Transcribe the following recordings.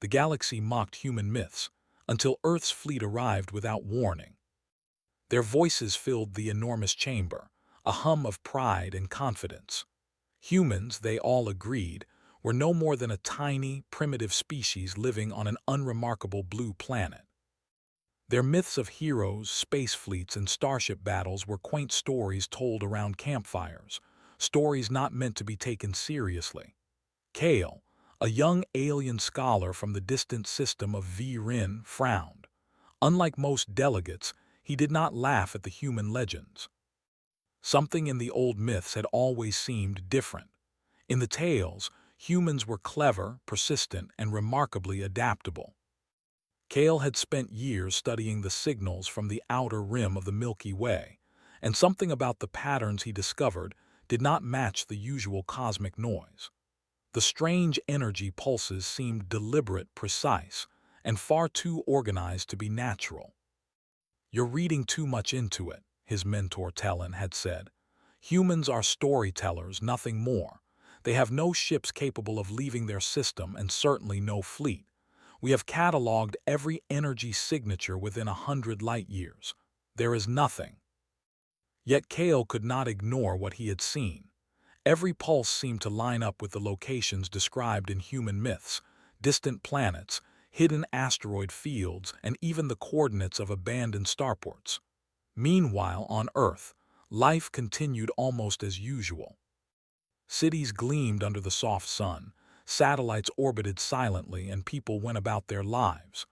The galaxy mocked human myths, until Earth's fleet arrived without warning. Their voices filled the enormous chamber, a hum of pride and confidence. Humans, they all agreed, were no more than a tiny, primitive species living on an unremarkable blue planet. Their myths of heroes, space fleets, and starship battles were quaint stories told around campfires, stories not meant to be taken seriously. Kale, a young alien scholar from the distant system of V-Rin, frowned. Unlike most delegates, he did not laugh at the human legends. Something in the old myths had always seemed different. In the tales, humans were clever, persistent, and remarkably adaptable. Kale had spent years studying the signals from the outer rim of the Milky Way, and something about the patterns he discovered did not match the usual cosmic noise. The strange energy pulses seemed deliberate, precise, and far too organized to be natural. "You're reading too much into it," his mentor Talon had said. "Humans are storytellers, nothing more. They have no ships capable of leaving their system and certainly no fleet. We have cataloged every energy signature within 100 light-years. There is nothing." Yet Kale could not ignore what he had seen. Every pulse seemed to line up with the locations described in human myths: distant planets, hidden asteroid fields, and even the coordinates of abandoned starports. Meanwhile, on Earth, life continued almost as usual. Cities gleamed under the soft sun, satellites orbited silently, and people went about their lives.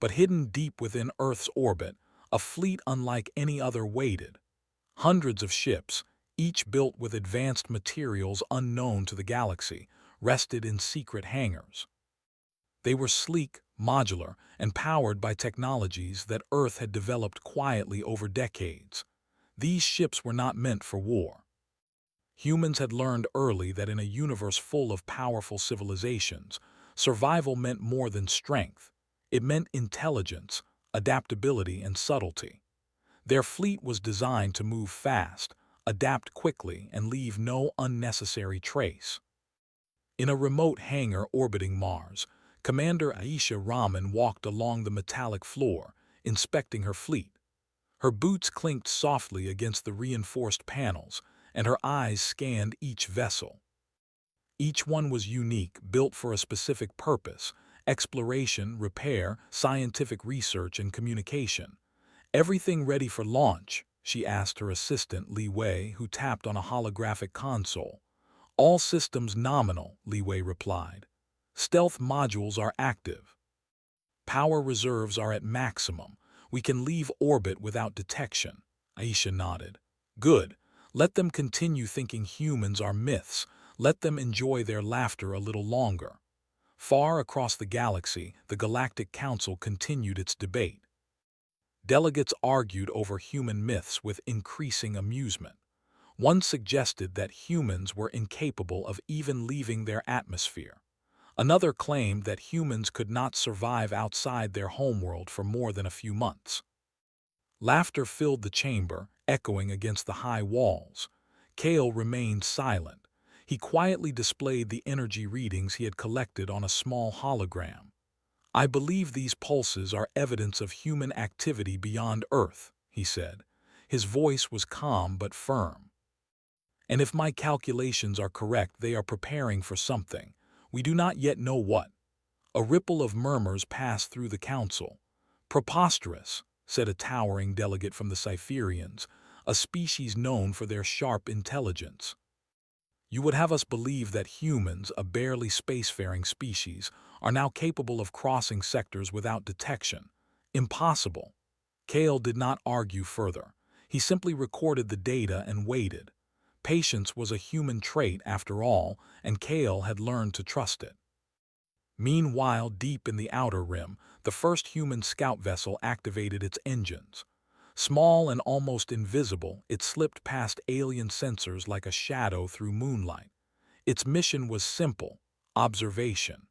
But hidden deep within Earth's orbit, a fleet unlike any other waited. Hundreds of ships, each built with advanced materials unknown to the galaxy, rested in secret hangars. They were sleek, modular, and powered by technologies that Earth had developed quietly over decades. These ships were not meant for war. Humans had learned early that in a universe full of powerful civilizations, survival meant more than strength. It meant intelligence, adaptability, and subtlety. Their fleet was designed to move fast, adapt quickly, and leave no unnecessary trace. In a remote hangar orbiting Mars, Commander Aisha Rahman walked along the metallic floor, inspecting her fleet. Her boots clinked softly against the reinforced panels, and her eyes scanned each vessel. Each one was unique, built for a specific purpose: exploration, repair, scientific research, and communication. "Everything ready for launch?" she asked her assistant, Li Wei, who tapped on a holographic console. "All systems nominal," Li Wei replied. "Stealth modules are active. Power reserves are at maximum. We can leave orbit without detection." Aisha nodded. "Good. Let them continue thinking humans are myths. Let them enjoy their laughter a little longer." Far across the galaxy, the Galactic Council continued its debate. Delegates argued over human myths with increasing amusement. One suggested that humans were incapable of even leaving their atmosphere. Another claimed that humans could not survive outside their homeworld for more than a few months. Laughter filled the chamber, echoing against the high walls. Kale remained silent. He quietly displayed the energy readings he had collected on a small hologram. "I believe these pulses are evidence of human activity beyond Earth," he said. His voice was calm but firm. "And if my calculations are correct, they are preparing for something. We do not yet know what." A ripple of murmurs passed through the council. "Preposterous," said a towering delegate from the Cypherians, a species known for their sharp intelligence. "You would have us believe that humans, a barely spacefaring species, are now capable of crossing sectors without detection. Impossible." Kale did not argue further. He simply recorded the data and waited. Patience was a human trait, after all, and Kale had learned to trust it. Meanwhile, deep in the outer rim, the first human scout vessel activated its engines. Small and almost invisible, it slipped past alien sensors like a shadow through moonlight. Its mission was simple: observation.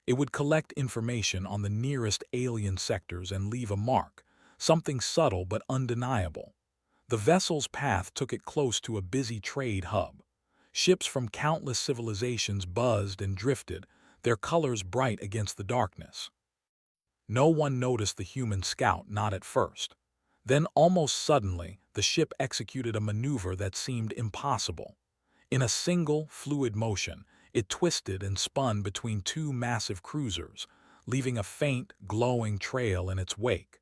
It would collect information on the nearest alien sectors and leave a mark, something subtle but undeniable. The vessel's path took it close to a busy trade hub. Ships from countless civilizations buzzed and drifted, their colors bright against the darkness. No one noticed the human scout, not at first. Then, almost suddenly, the ship executed a maneuver that seemed impossible. In a single, fluid motion, it twisted and spun between two massive cruisers, leaving a faint, glowing trail in its wake.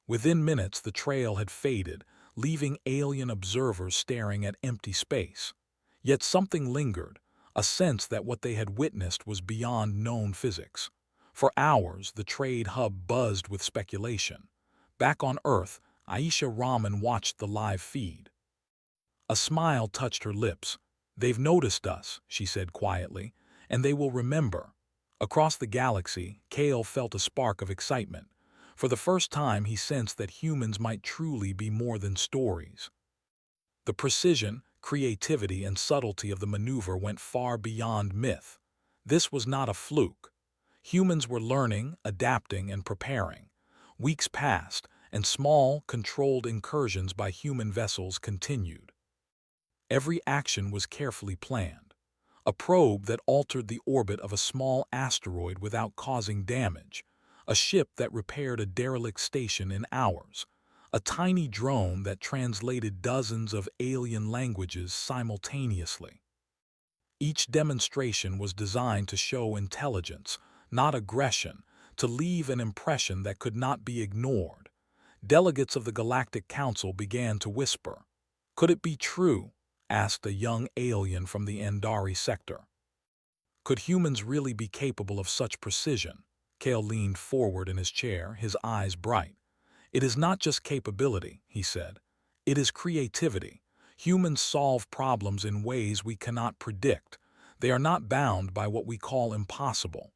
Within minutes, the trail had faded, leaving alien observers staring at empty space. Yet something lingered, a sense that what they had witnessed was beyond known physics. For hours, the trade hub buzzed with speculation. Back on Earth, Aisha Rahman watched the live feed. A smile touched her lips. "They've noticed us," she said quietly, "and they will remember." Across the galaxy, Kale felt a spark of excitement. For the first time, he sensed that humans might truly be more than stories. The precision, creativity, and subtlety of the maneuver went far beyond myth. This was not a fluke. Humans were learning, adapting, and preparing. Weeks passed, and small, controlled incursions by human vessels continued. Every action was carefully planned. A probe that altered the orbit of a small asteroid without causing damage. A ship that repaired a derelict station in hours. A tiny drone that translated dozens of alien languages simultaneously. Each demonstration was designed to show intelligence, not aggression, to leave an impression that could not be ignored. Delegates of the Galactic Council began to whisper. "Could it be true?" asked a young alien from the Andari sector. Could humans really be capable of such precision? Kale leaned forward in his chair, his eyes bright. "It is not just capability," he said. "It is creativity. Humans solve problems in ways we cannot predict. They are not bound by what we call impossible."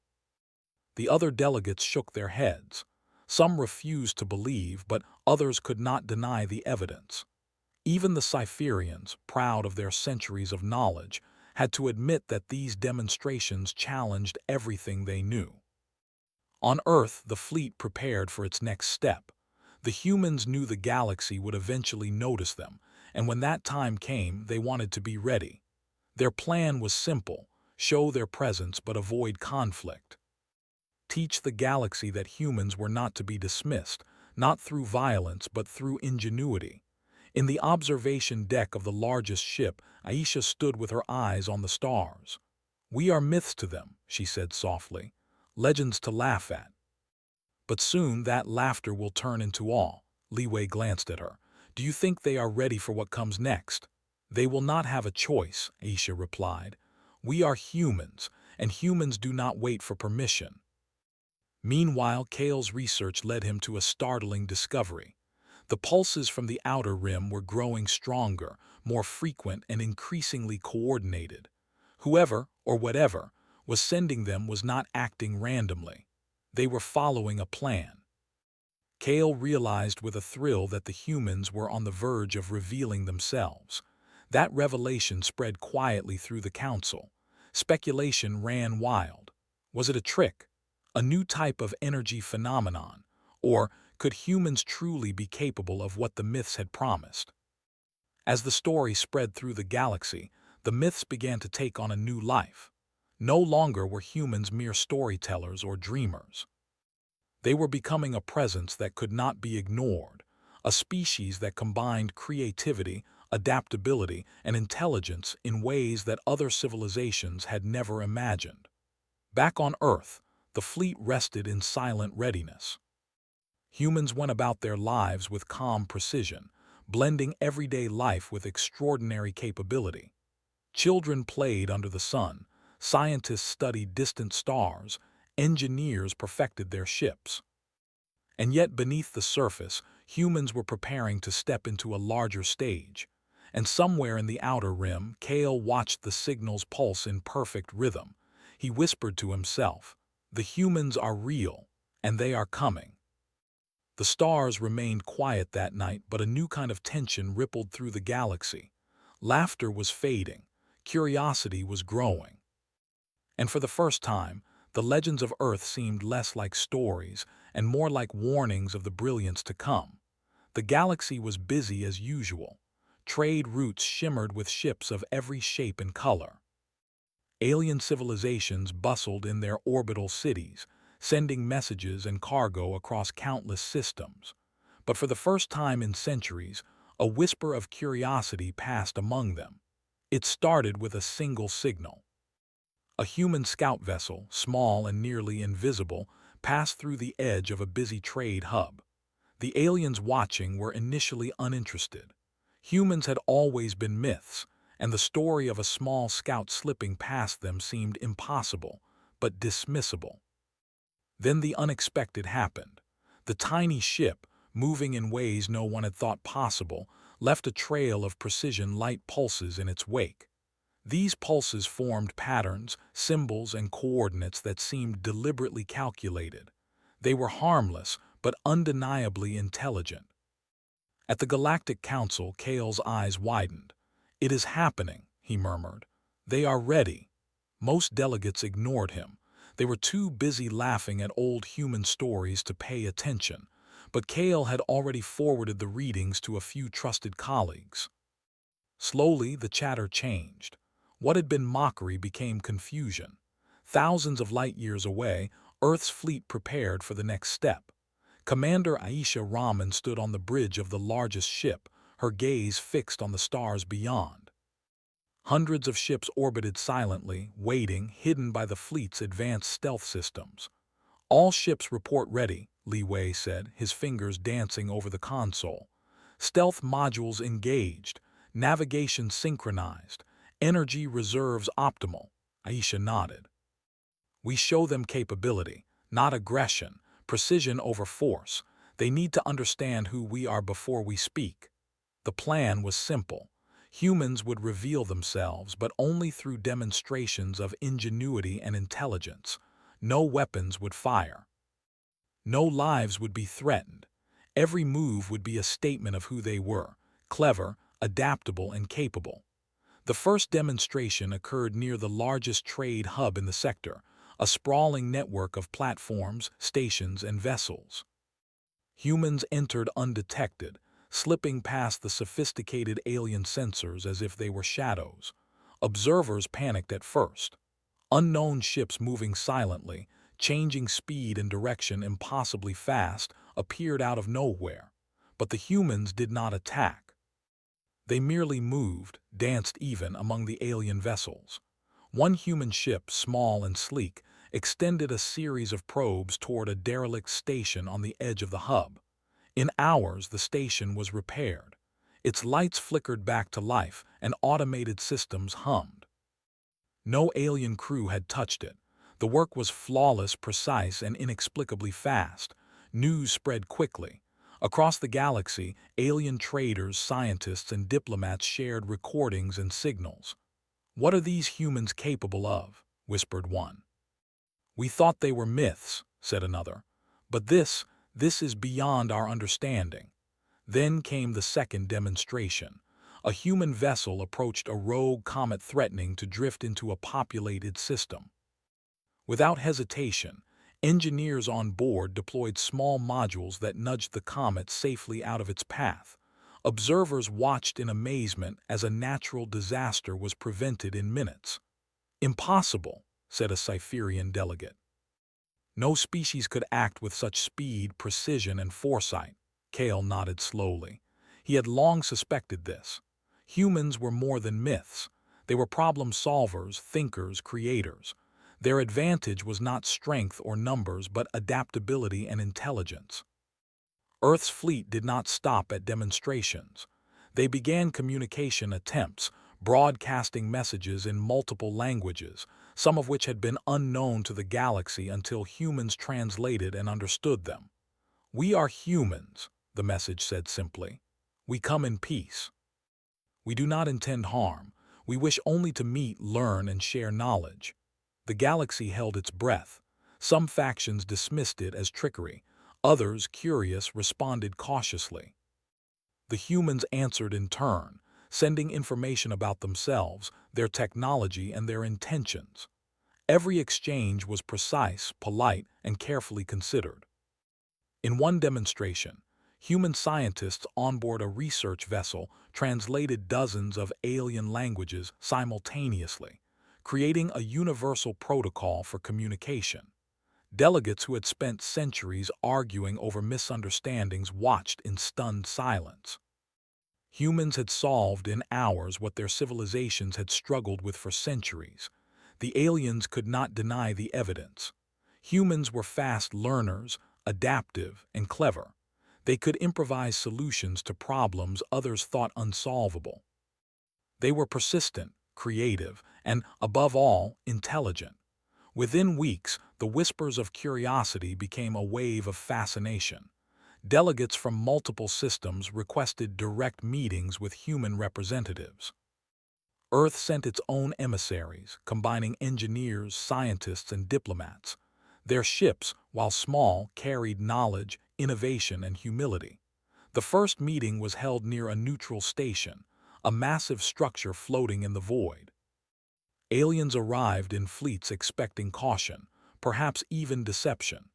The other delegates shook their heads. Some refused to believe, but others could not deny the evidence. Even the Cypherians, proud of their centuries of knowledge, had to admit that these demonstrations challenged everything they knew. On Earth, the fleet prepared for its next step. The humans knew the galaxy would eventually notice them, and when that time came, they wanted to be ready. Their plan was simple: show their presence but avoid conflict. Teach the galaxy that humans were not to be dismissed, not through violence but through ingenuity. In the observation deck of the largest ship, Aisha stood with her eyes on the stars. "We are myths to them," she said softly, "legends to laugh at. But soon that laughter will turn into awe." Li Wei glanced at her. "Do you think they are ready for what comes next?" "They will not have a choice," Aisha replied. "We are humans, and humans do not wait for permission." Meanwhile, Kale's research led him to a startling discovery. The pulses from the outer rim were growing stronger, more frequent, and increasingly coordinated. Whoever, or whatever, was sending them was not acting randomly. They were following a plan. Kale realized with a thrill that the humans were on the verge of revealing themselves. That revelation spread quietly through the council. Speculation ran wild. Was it a trick? A new type of energy phenomenon? Or could humans truly be capable of what the myths had promised? As the story spread through the galaxy, the myths began to take on a new life. No longer were humans mere storytellers or dreamers. They were becoming a presence that could not be ignored, a species that combined creativity, adaptability, and intelligence in ways that other civilizations had never imagined. Back on Earth, the fleet rested in silent readiness. Humans went about their lives with calm precision, blending everyday life with extraordinary capability. Children played under the sun, scientists studied distant stars, engineers perfected their ships. And yet beneath the surface, humans were preparing to step into a larger stage. And somewhere in the outer rim, Kale watched the signals pulse in perfect rhythm. He whispered to himself, "The humans are real, and they are coming." The stars remained quiet that night, but a new kind of tension rippled through the galaxy. Laughter was fading, curiosity was growing. And for the first time, the legends of Earth seemed less like stories and more like warnings of the brilliance to come. The galaxy was busy as usual. Trade routes shimmered with ships of every shape and color. alien civilizations bustled in their orbital cities, sending messages and cargo across countless systems. But for the first time in centuries, a whisper of curiosity passed among them. It started with a single signal. A human scout vessel, small and nearly invisible, passed through the edge of a busy trade hub. The aliens watching were initially uninterested. Humans had always been myths, and the story of a small scout slipping past them seemed impossible, but dismissible. Then the unexpected happened. The tiny ship, moving in ways no one had thought possible, left a trail of precision light pulses in its wake. These pulses formed patterns, symbols, and coordinates that seemed deliberately calculated. They were harmless, but undeniably intelligent. At the Galactic Council, Kale's eyes widened. "It is happening," he murmured. "They are ready." Most delegates ignored him. They were too busy laughing at old human stories to pay attention, but Kale had already forwarded the readings to a few trusted colleagues. Slowly, the chatter changed. What had been mockery became confusion. Thousands of light years away, Earth's fleet prepared for the next step. Commander Aisha Rahman stood on the bridge of the largest ship, her gaze fixed on the stars beyond. Hundreds of ships orbited silently, waiting, hidden by the fleet's advanced stealth systems. "All ships report ready," Li Wei said, his fingers dancing over the console. "Stealth modules engaged, navigation synchronized, energy reserves optimal." Aisha nodded. "We show them capability, not aggression, precision over force. They need to understand who we are before we speak." The plan was simple. Humans would reveal themselves, but only through demonstrations of ingenuity and intelligence. No weapons would fire. No lives would be threatened. Every move would be a statement of who they were: clever, adaptable, and capable. The first demonstration occurred near the largest trade hub in the sector, a sprawling network of platforms, stations, and vessels. Humans entered undetected, slipping past the sophisticated alien sensors as if they were shadows. Observers panicked at first. Unknown ships moving silently, changing speed and direction impossibly fast, appeared out of nowhere. But the humans did not attack. They merely moved, danced even among the alien vessels. One human ship, small and sleek, extended a series of probes toward a derelict station on the edge of the hub. In hours, the station was repaired. Its lights flickered back to life, and automated systems hummed. No alien crew had touched it. The work was flawless, precise, and inexplicably fast. News spread quickly. Across the galaxy, alien traders, scientists, and diplomats shared recordings and signals. "What are these humans capable of?" whispered one. "We thought they were myths," said another. "But this is beyond our understanding." Then came the second demonstration. A human vessel approached a rogue comet threatening to drift into a populated system. Without hesitation, engineers on board deployed small modules that nudged the comet safely out of its path. Observers watched in amazement as a natural disaster was prevented in minutes. "Impossible," said a Cypherian delegate. "No species could act with such speed, precision, and foresight." Kale nodded slowly. He had long suspected this. Humans were more than myths. They were problem solvers, thinkers, creators. Their advantage was not strength or numbers, but adaptability and intelligence. Earth's fleet did not stop at demonstrations. They began communication attempts, broadcasting messages in multiple languages, some of which had been unknown to the galaxy until humans translated and understood them. "We are humans," the message said simply. "We come in peace. We do not intend harm. We wish only to meet, learn, and share knowledge." The galaxy held its breath. Some factions dismissed it as trickery. Others, curious, responded cautiously. The humans answered in turn, sending information about themselves, their technology, and their intentions. Every exchange was precise, polite, and carefully considered. In one demonstration, human scientists on board a research vessel translated dozens of alien languages simultaneously. creating a universal protocol for communication. Delegates who had spent centuries arguing over misunderstandings watched in stunned silence. Humans had solved in hours what their civilizations had struggled with for centuries. The aliens could not deny the evidence. Humans were fast learners, adaptive, and clever. They could improvise solutions to problems others thought unsolvable. They were persistent, creative, and, above all, intelligent. Within weeks, the whispers of curiosity became a wave of fascination. Delegates from multiple systems requested direct meetings with human representatives. Earth sent its own emissaries, combining engineers, scientists, and diplomats. Their ships, while small, carried knowledge, innovation, and humility. The first meeting was held near a neutral station, a massive structure floating in the void. Aliens arrived in fleets expecting caution, perhaps even deception.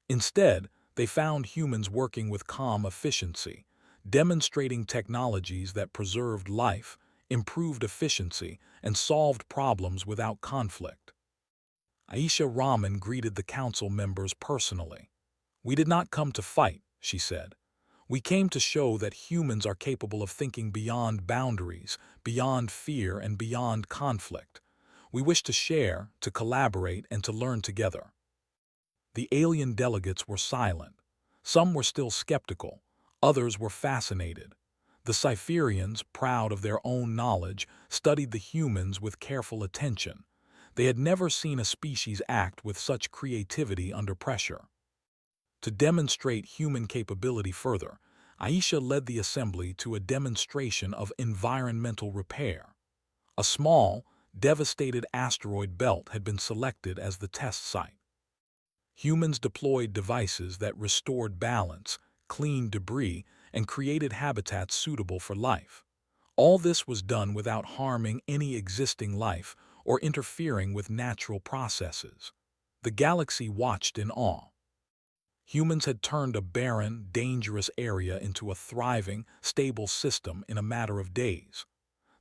Instead, they found humans working with calm efficiency, demonstrating technologies that preserved life, improved efficiency, and solved problems without conflict. Aisha Rahman greeted the council members personally. "We did not come to fight," she said. "We came to show that humans are capable of thinking beyond boundaries, beyond fear, and beyond conflict. We wish to share, to collaborate, and to learn together." The alien delegates were silent. Some were still skeptical, others were fascinated. The Cypherians, proud of their own knowledge, studied the humans with careful attention. They had never seen a species act with such creativity under pressure. To demonstrate human capability further, Aisha led the assembly to a demonstration of environmental repair. A small, devastated asteroid belt had been selected as the test site. Humans deployed devices that restored balance, cleaned debris, and created habitats suitable for life. All this was done without harming any existing life or interfering with natural processes. The galaxy watched in awe. Humans had turned a barren, dangerous area into a thriving, stable system in a matter of days.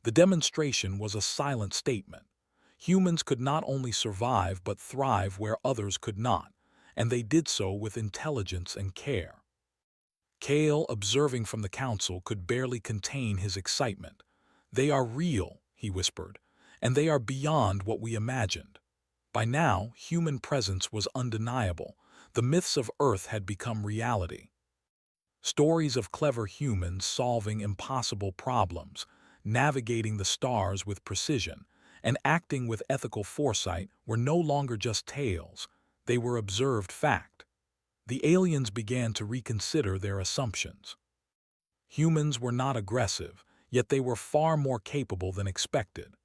The demonstration was a silent statement. Humans could not only survive but thrive where others could not, and they did so with intelligence and care. Kale, observing from the council, could barely contain his excitement. "They are real," he whispered, "and they are beyond what we imagined." By now, human presence was undeniable. The myths of Earth had become reality. Stories of clever humans solving impossible problems, navigating the stars with precision, and acting with ethical foresight were no longer just tales. They were observed fact. The aliens began to reconsider their assumptions. Humans were not aggressive, yet they were far more capable than expected.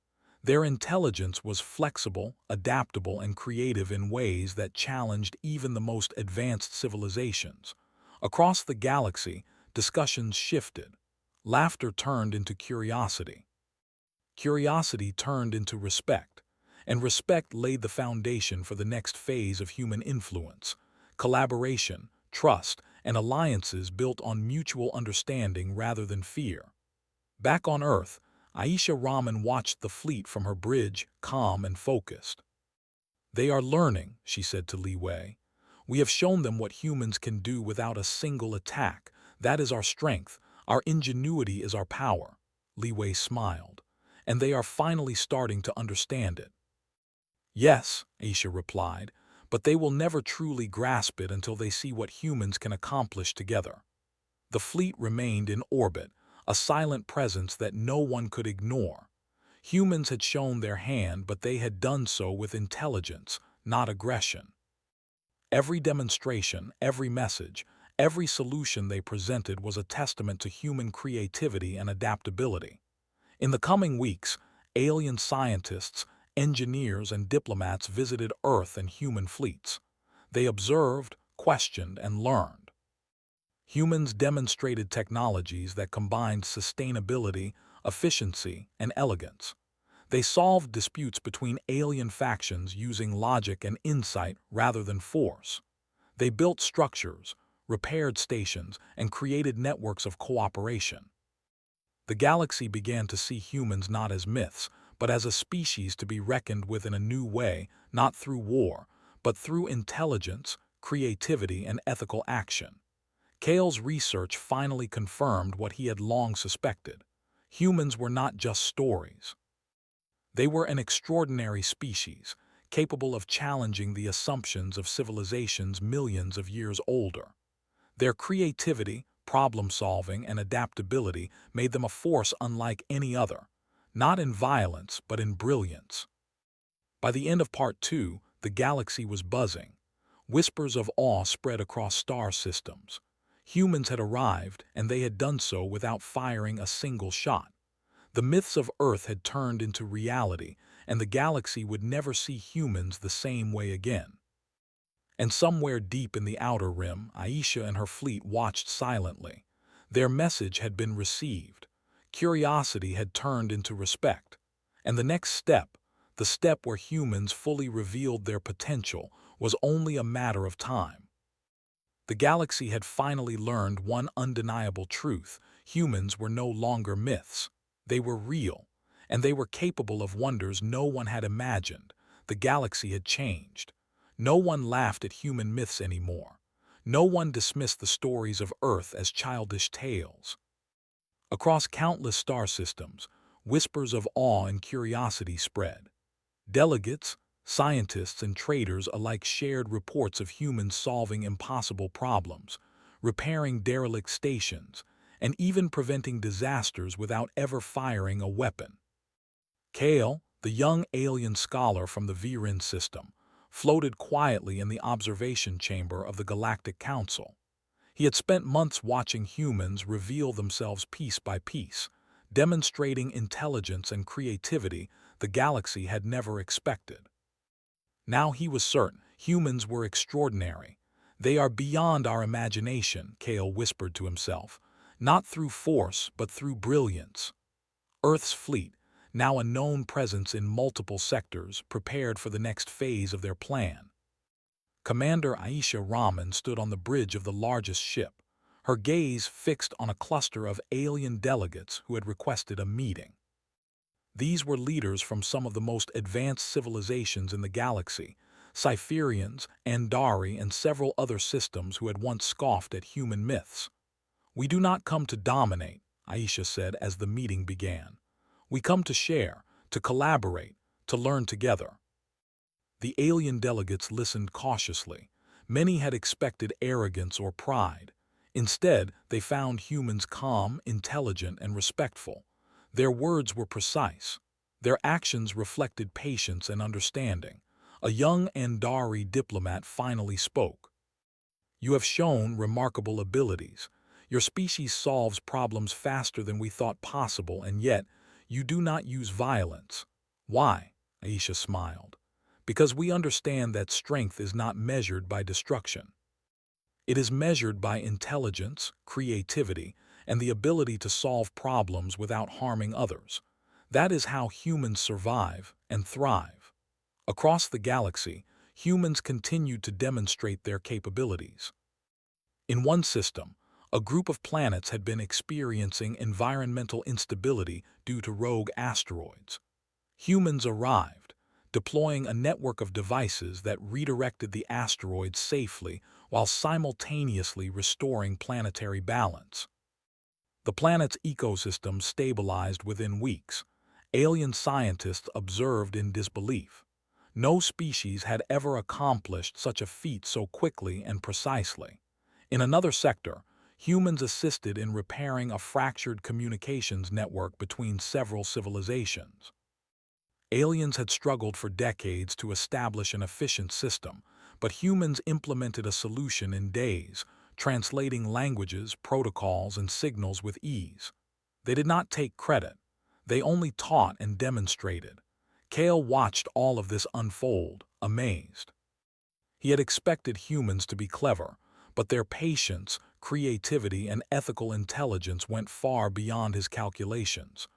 Their intelligence was flexible, adaptable, and creative in ways that challenged even the most advanced civilizations. Across the galaxy, discussions shifted. Laughter turned into curiosity. Curiosity turned into respect, and respect laid the foundation for the next phase of human influence: collaboration, trust, and alliances built on mutual understanding rather than fear. Back on Earth, Aisha Rahman watched the fleet from her bridge, calm and focused. "They are learning," she said to Li Wei. "We have shown them what humans can do without a single attack. That is our strength. Our ingenuity is our power." Li Wei smiled. "And they are finally starting to understand it." "Yes," Aisha replied, "but they will never truly grasp it until they see what humans can accomplish together." The fleet remained in orbit, a silent presence that no one could ignore. Humans had shown their hand, but they had done so with intelligence, not aggression. Every demonstration, every message, every solution they presented was a testament to human creativity and adaptability. In the coming weeks, alien scientists, engineers, and diplomats visited Earth and human fleets. They observed, questioned, and learned. Humans demonstrated technologies that combined sustainability, efficiency, and elegance. They solved disputes between alien factions using logic and insight rather than force. They built structures, repaired stations, and created networks of cooperation. The galaxy began to see humans not as myths, but as a species to be reckoned with in a new way, not through war, but through intelligence, creativity, and ethical action. Kale's research finally confirmed what he had long suspected. Humans were not just stories. They were an extraordinary species, capable of challenging the assumptions of civilizations millions of years older. Their creativity, problem-solving, and adaptability made them a force unlike any other, not in violence but in brilliance. By the end of Part 2, the galaxy was buzzing. Whispers of awe spread across star systems. Humans had arrived, and they had done so without firing a single shot. The myths of Earth had turned into reality, and the galaxy would never see humans the same way again. And somewhere deep in the outer rim, Aisha and her fleet watched silently. Their message had been received. Curiosity had turned into respect. And the next step, the step where humans fully revealed their potential, was only a matter of time. The galaxy had finally learned one undeniable truth: humans were no longer myths. They were real, and they were capable of wonders no one had imagined. The galaxy had changed. No one laughed at human myths anymore. No one dismissed the stories of Earth as childish tales. Across countless star systems, whispers of awe and curiosity spread. Delegates, scientists, and traders alike shared reports of humans solving impossible problems, repairing derelict stations, and even preventing disasters without ever firing a weapon. Kale, the young alien scholar from the Viren system, floated quietly in the observation chamber of the Galactic Council. He had spent months watching humans reveal themselves piece by piece, demonstrating intelligence and creativity the galaxy had never expected. Now he was certain humans were extraordinary. They are beyond our imagination, Kale whispered to himself, not through force but through brilliance. Earth's fleet, now a known presence in multiple sectors, prepared for the next phase of their plan. Commander Aisha Rahman stood on the bridge of the largest ship, her gaze fixed on a cluster of alien delegates who had requested a meeting. These were leaders from some of the most advanced civilizations in the galaxy: Cypherians, Andari, and several other systems who had once scoffed at human myths. "We do not come to dominate," Aisha said as the meeting began. "We come to share, to collaborate, to learn together." The alien delegates listened cautiously. Many had expected arrogance or pride. Instead, they found humans calm, intelligent, and respectful. Their words were precise. Their actions reflected patience and understanding. A young Andari diplomat finally spoke. "You have shown remarkable abilities. Your species solves problems faster than we thought possible, and yet you do not use violence." "Why?" Aisha smiled. "Because we understand that strength is not measured by destruction. It is measured by intelligence, creativity, and the ability to solve problems without harming others. That is how humans survive and thrive." Across the galaxy, humans continued to demonstrate their capabilities. In one system, a group of planets had been experiencing environmental instability due to rogue asteroids. Humans arrived, deploying a network of devices that redirected the asteroids safely while simultaneously restoring planetary balance. The planet's ecosystem stabilized within weeks. Alien scientists observed in disbelief. No species had ever accomplished such a feat so quickly and precisely. In another sector, humans assisted in repairing a fractured communications network between several civilizations. Aliens had struggled for decades to establish an efficient system, but humans implemented a solution in days, translating languages, protocols, and signals with ease. They did not take credit. They only taught and demonstrated. Kale watched all of this unfold, amazed. He had expected humans to be clever, but their patience, creativity, and ethical intelligence went far beyond his calculations.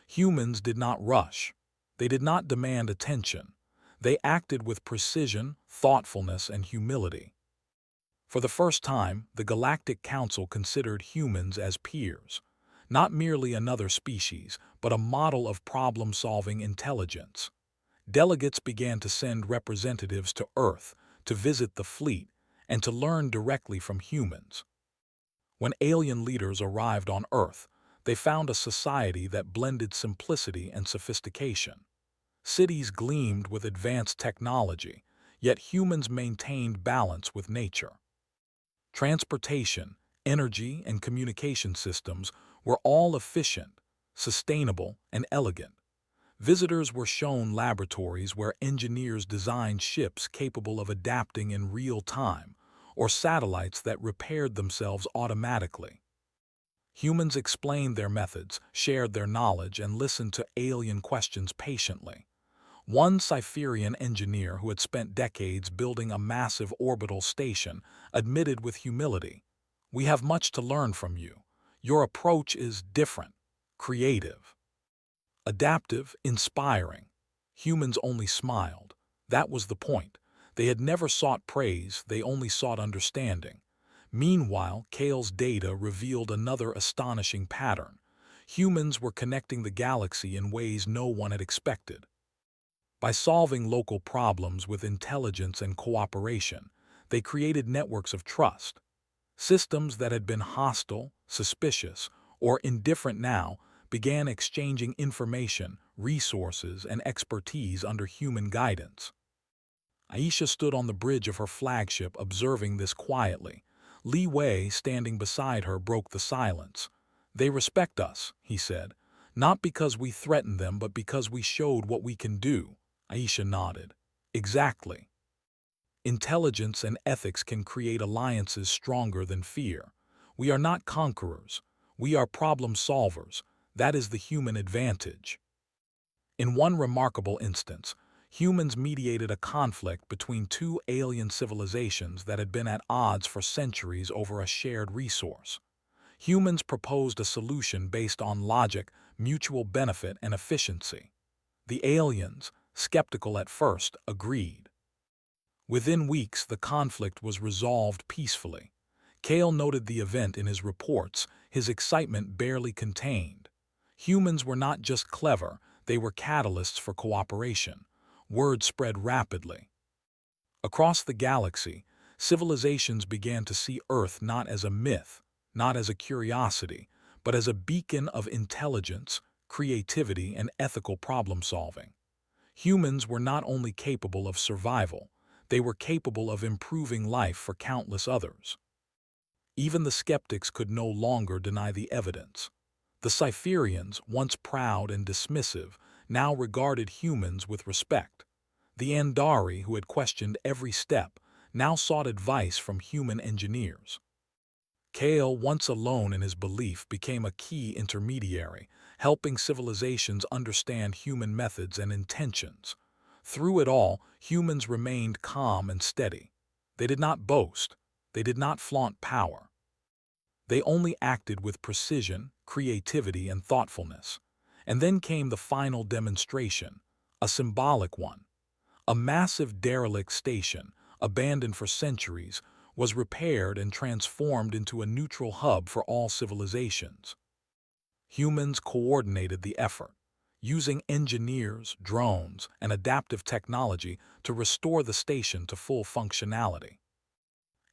Humans did not rush. They did not demand attention. They acted with precision, thoughtfulness, and humility. For the first time, the Galactic Council considered humans as peers. not merely another species, but a model of problem-solving intelligence. Delegates began to send representatives to Earth to visit the fleet and to learn directly from humans. When alien leaders arrived on Earth, they found a society that blended simplicity and sophistication. Cities gleamed with advanced technology, yet humans maintained balance with nature. Transportation, energy, and communication systems were all efficient, sustainable, and elegant. Visitors were shown laboratories where engineers designed ships capable of adapting in real time, or satellites that repaired themselves automatically. Humans explained their methods, shared their knowledge, and listened to alien questions patiently. One Cypherian engineer who had spent decades building a massive orbital station admitted with humility, "We have much to learn from you. Your approach is different, creative, adaptive, inspiring." Humans only smiled. That was the point. They had never sought praise, they only sought understanding. Meanwhile, Kale's data revealed another astonishing pattern. Humans were connecting the galaxy in ways no one had expected. By solving local problems with intelligence and cooperation, they created networks of trust. Systems that had been hostile, suspicious, or indifferent now began exchanging information, resources, and expertise under human guidance. Aisha stood on the bridge of her flagship observing this quietly. Li Wei, standing beside her, broke the silence. "They respect us," he said, "not because we threaten them, but because we showed what we can do." Aisha nodded. "Exactly. Intelligence and ethics can create alliances stronger than fear. We are not conquerors. We are problem solvers. That is the human advantage." In one remarkable instance, humans mediated a conflict between two alien civilizations that had been at odds for centuries over a shared resource. Humans proposed a solution based on logic, mutual benefit, and efficiency. The aliens, skeptical at first, agreed. Within weeks, the conflict was resolved peacefully. Kale noted the event in his reports, his excitement barely contained. Humans were not just clever, they were catalysts for cooperation. Word spread rapidly. Across the galaxy, civilizations began to see Earth not as a myth, not as a curiosity, but as a beacon of intelligence, creativity, and ethical problem-solving. Humans were not only capable of survival, they were capable of improving life for countless others. Even the skeptics could no longer deny the evidence. The Cypherians, once proud and dismissive, now regarded humans with respect. The Andari, who had questioned every step, now sought advice from human engineers. Kale, once alone in his belief, became a key intermediary, helping civilizations understand human methods and intentions. Through it all, humans remained calm and steady. They did not boast. They did not flaunt power. They only acted with precision, creativity, and thoughtfulness. And then came the final demonstration, a symbolic one. A massive derelict station, abandoned for centuries, was repaired and transformed into a neutral hub for all civilizations. Humans coordinated the effort, using engineers, drones, and adaptive technology to restore the station to full functionality.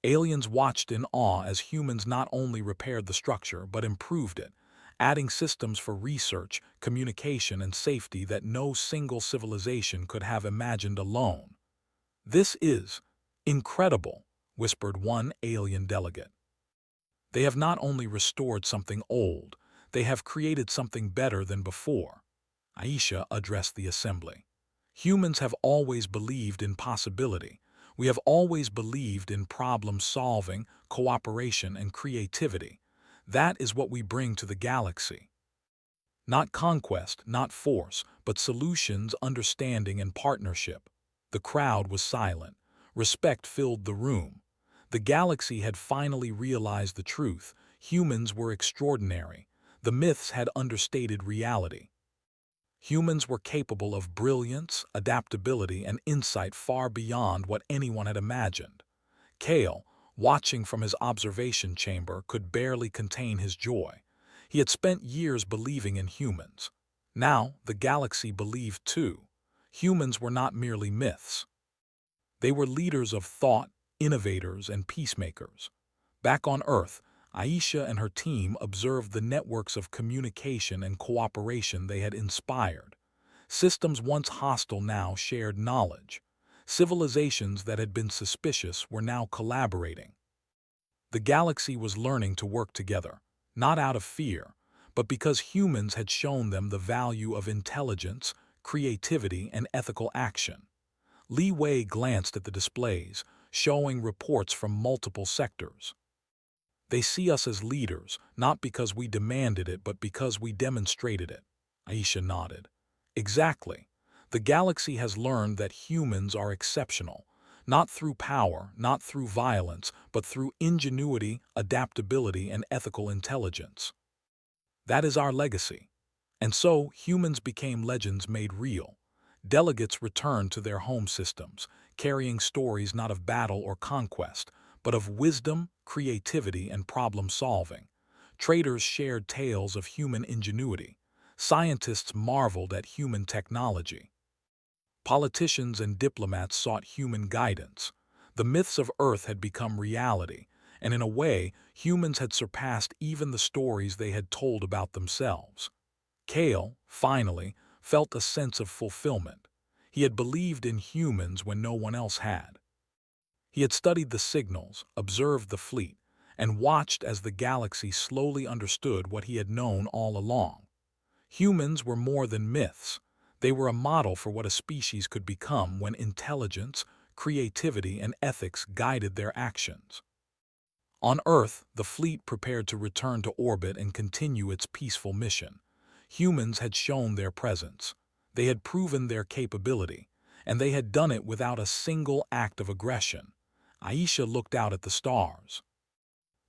Aliens watched in awe as humans not only repaired the structure but improved it, adding systems for research, communication, and safety that no single civilization could have imagined alone. "This is incredible," whispered one alien delegate. "They have not only restored something old, they have created something better than before." Aisha addressed the assembly. "Humans have always believed in possibility. We have always believed in problem-solving, cooperation, and creativity. That is what we bring to the galaxy. Not conquest, not force, but solutions, understanding, and partnership." The crowd was silent. Respect filled the room. The galaxy had finally realized the truth. Humans were extraordinary. The myths had understated reality. Humans were capable of brilliance, adaptability, and insight far beyond what anyone had imagined. Kale, watching from his observation chamber, could barely contain his joy. He had spent years believing in humans. Now, the galaxy believed too. Humans were not merely myths. They were leaders of thought, innovators, and peacemakers. Back on Earth, Aisha and her team observed the networks of communication and cooperation they had inspired. Systems once hostile now shared knowledge. Civilizations that had been suspicious were now collaborating. The galaxy was learning to work together, not out of fear, but because humans had shown them the value of intelligence, creativity, and ethical action. Li Wei glanced at the displays, showing reports from multiple sectors. They see us as leaders, not because we demanded it, but because we demonstrated it. Aisha nodded. Exactly. The galaxy has learned that humans are exceptional, not through power, not through violence, but through ingenuity, adaptability, and ethical intelligence. That is our legacy. And so, humans became legends made real. Delegates returned to their home systems, carrying stories not of battle or conquest, but of wisdom, creativity, and problem-solving. Traders shared tales of human ingenuity. Scientists marveled at human technology. Politicians and diplomats sought human guidance. The myths of Earth had become reality, and in a way, humans had surpassed even the stories they had told about themselves. Kale, finally, felt a sense of fulfillment. He had believed in humans when no one else had. He had studied the signals, observed the fleet, and watched as the galaxy slowly understood what he had known all along. Humans were more than myths. They were a model for what a species could become when intelligence, creativity, and ethics guided their actions. On Earth, the fleet prepared to return to orbit and continue its peaceful mission. Humans had shown their presence. They had proven their capability, and they had done it without a single act of aggression. Aisha looked out at the stars.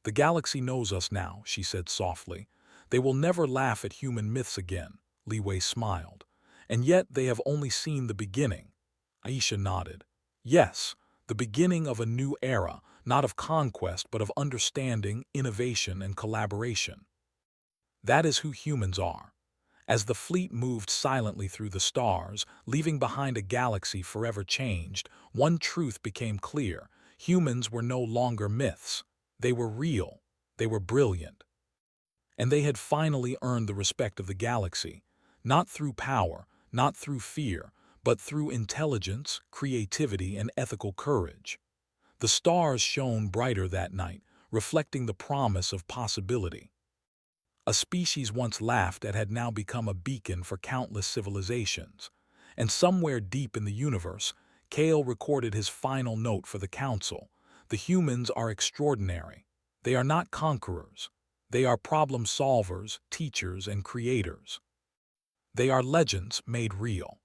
"The galaxy knows us now," she said softly. "They will never laugh at human myths again." Li Wei smiled. "And yet they have only seen the beginning." Aisha nodded. "Yes, the beginning of a new era, not of conquest but of understanding, innovation, and collaboration. That is who humans are." As the fleet moved silently through the stars, leaving behind a galaxy forever changed, one truth became clear. Humans were no longer myths. They were real. They were brilliant. And they had finally earned the respect of the galaxy, not through power, not through fear, but through intelligence, creativity, and ethical courage. The stars shone brighter that night, reflecting the promise of possibility. A species once laughed at had now become a beacon for countless civilizations. And somewhere deep in the universe, Kale recorded his final note for the Council. The humans are extraordinary. They are not conquerors. They are problem solvers, teachers, and creators. They are legends made real.